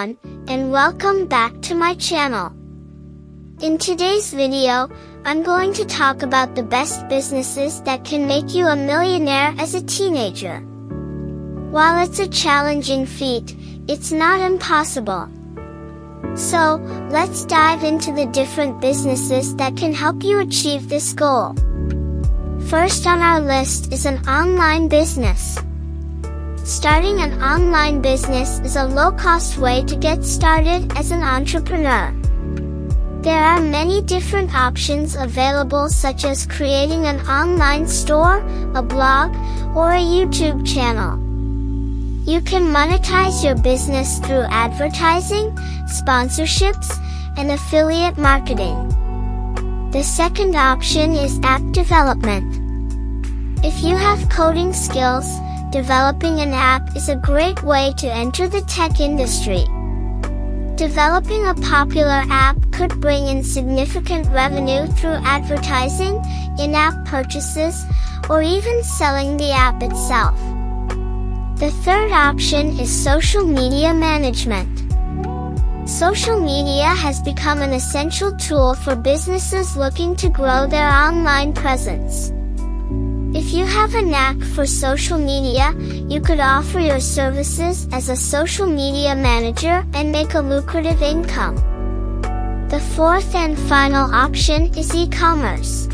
everyone, and welcome back to my channel. In today's video, I'm going to talk about the best businesses that can make you a millionaire as a teenager. While it's a challenging feat, it's not impossible. So, let's dive into the different businesses that can help you achieve this goal. First on our list is an online business. Starting an online business is a low-cost way to get started as an entrepreneur. There are many different options available, such as creating an online store, a blog, or a YouTube channel. You can monetize your business through advertising, sponsorships, and affiliate marketing. The second option is app development. If you have coding skills, developing an app is a great way to enter the tech industry. Developing a popular app could bring in significant revenue through advertising, in-app purchases, or even selling the app itself. The third option is social media management. Social media has become an essential tool for businesses looking to grow their online presence. If you have a knack for social media, you could offer your services as a social media manager and make a lucrative income. The fourth and final option is e-commerce.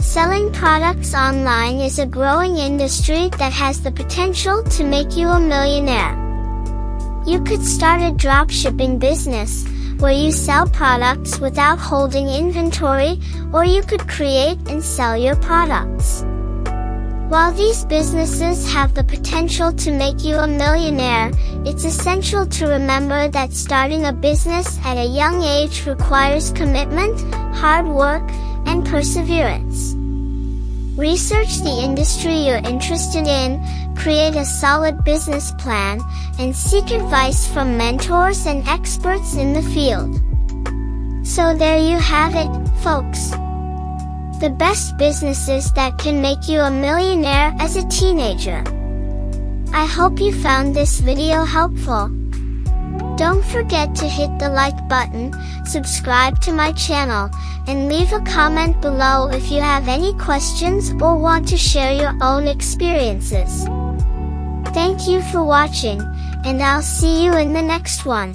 Selling products online is a growing industry that has the potential to make you a millionaire. You could start a dropshipping business, where you sell products without holding inventory, or you could create and sell your products. While these businesses have the potential to make you a millionaire, it's essential to remember that starting a business at a young age requires commitment, hard work, and perseverance. Research the industry you're interested in, create a solid business plan, and seek advice from mentors and experts in the field. So there you have it, folks. The best businesses that can make you a millionaire as a teenager. I hope you found this video helpful. Don't forget to hit the like button, subscribe to my channel, and leave a comment below if you have any questions or want to share your own experiences. Thank you for watching, and I'll see you in the next one.